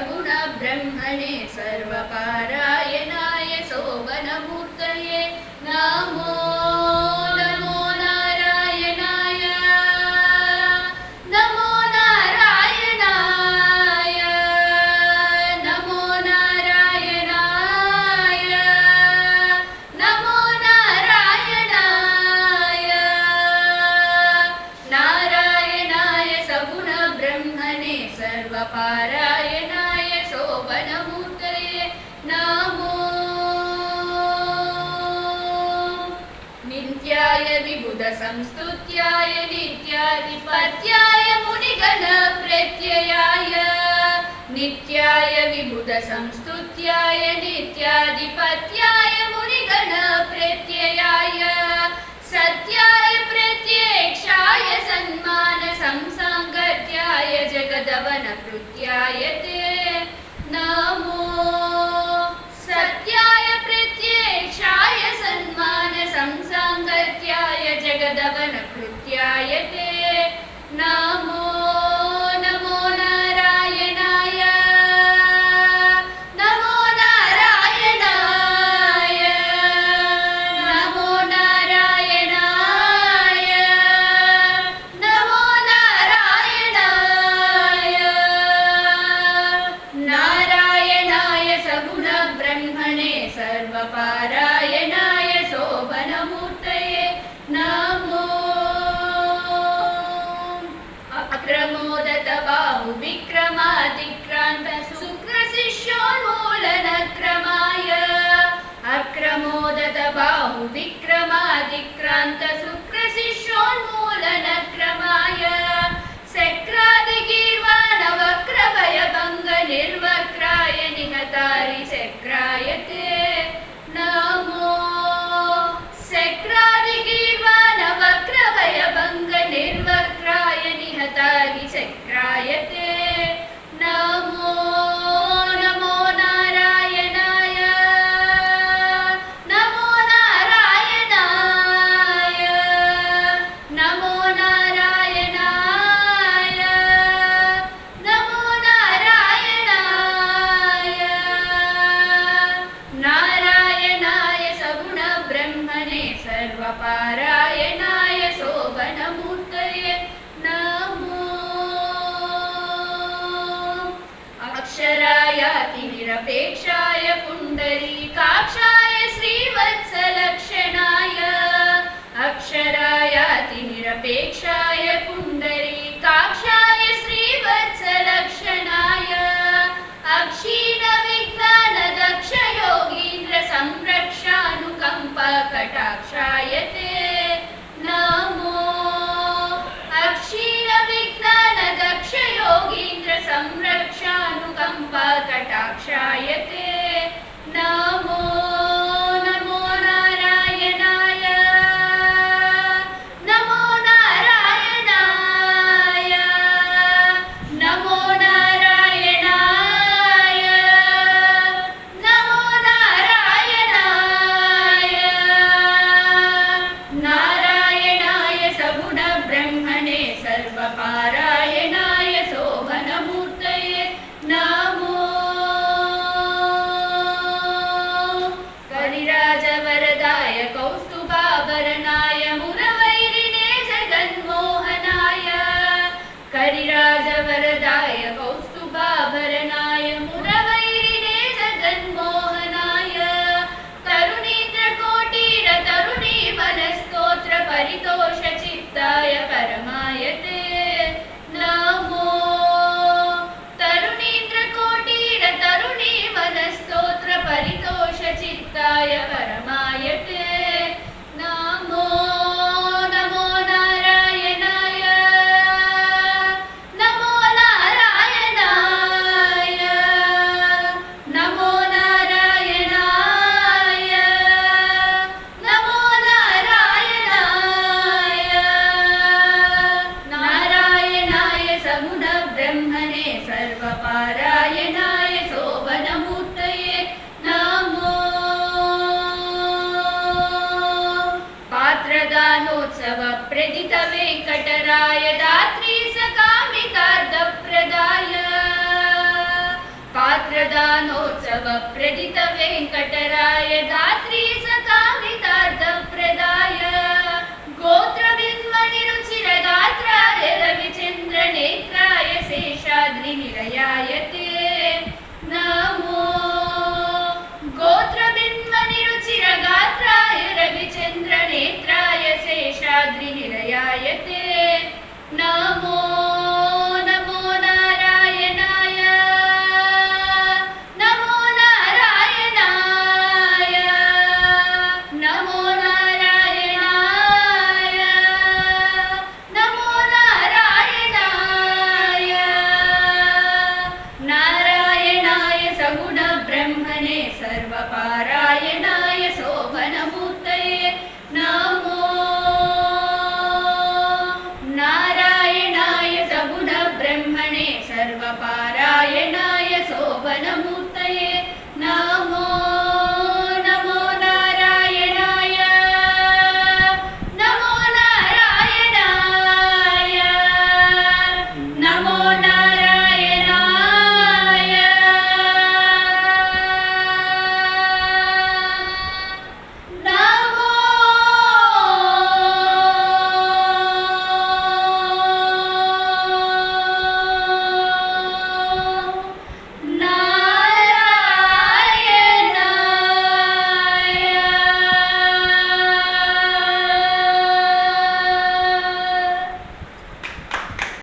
सगुण ब्रह्मणे सर्वपारायणाय शोभनमूर्तये नमो नमो नारायणाय नमो नारायणाय नमो नारायणाय नमो नारायणाय नारायणाय सगुण ब्रह्मणे सर्वपारायणाय शोभनमूर्तये नमो नित्याय विबुध संस्तुत्याय नित्याधिपत्याय मुनिगण प्रत्ययाय नित्याय विबुध संस्तुत्याय नित्याधिपत्याय मुनिगण प्रत्ययाय सत्याय प्रत्यक्षाय सन्मान संसाङ्गत्याय जगदवन कृत्याय ते नमो सत्याय प्रत्यक्षाय सन्मान संसाङ्गत्याय जगदवन कृत्याय ते नमो नमो नारायणाय नमो नारायणाय नमो नारायणाय नमो नारायणाय नारायणाय सगुण ब्रह्मणे सर्वपारायणाय शोभनमूर्तये नमो अक्रमोदत बाहु विक्रमादिक्रान्त शुक्रशिष्योन्मूलनक्रमाय अक्रमोदत बाहु विक्रमादिक्रान्त शुक्रशिष्योन्मूलनक्रमाय शक्रादिगीर्वाणवक्रभयभङ्ग निर्वक्राय निहतारि चक्राय ते नमो शक्रादिगीर्वाणवक्रभयभङ्ग निर्वक्राय निहतारि चक्राय ते नमो नमो नारायणाय नमो नारायणाय नमो नारायणाय नमो नारायणाय नारायणाय सगुण ब्रह्मणे सर्वपारायणाय शोभनमूर्तये नमो अक्षरायातिनिरपेक्षाय पुण्डरीकाक्षाय श्रीवत्सलक्षणाय अक्षरायातिनिरपेक्षाय पुण्डरीकाक्षाय श्रीवत्सलक्षणाय अक्षीणविज्ञानदक्ष योगीन्द्र संरक्षानुकम्पकटाक्षाय ते नमो अक्षीणविज्ञानदक्ष योगीन्द्र संरक्षानुकम्पकटाक्षाय ते नमो नमो नारायणाय नमो नारायणाय नमो नारायणाय नमो नारायणाय नारायणाय सगुण ब्रह्मणे सर्वपारायणाय शोभनमूर्तये नमो कलिराजवरदाय कौस्तुभाभरणाय मुरवैरिणे जगन्मोहनाय कलिराजवरदाय कौस्तुभाभरणाय मुरवैरिणे जगन्मोहनाय तरुणीन्द्रकोटीर तरुणीवनस्तोत्र परितोषचित्ताय परमाय ते नमो वरदानोत्सव प्रदित वेङ्कटराय धात्री सकामितार्थप्रदाय गोत्रबिन्वनिरुचिरगात्राय रविचन्द्रनेत्राय शेषाद्रिनिलयाय ते नमो गोत्रबिन्वनिरुचिरगात्राय रविचन्द्रनेत्राय शेषाद्रिनिलयाय ते नमो सर्वपारायणाय शोभनमूर्तये नमो नारायणाय सगुणब्रह्मणे सर्वपारायणाय शोभनमूर्तये।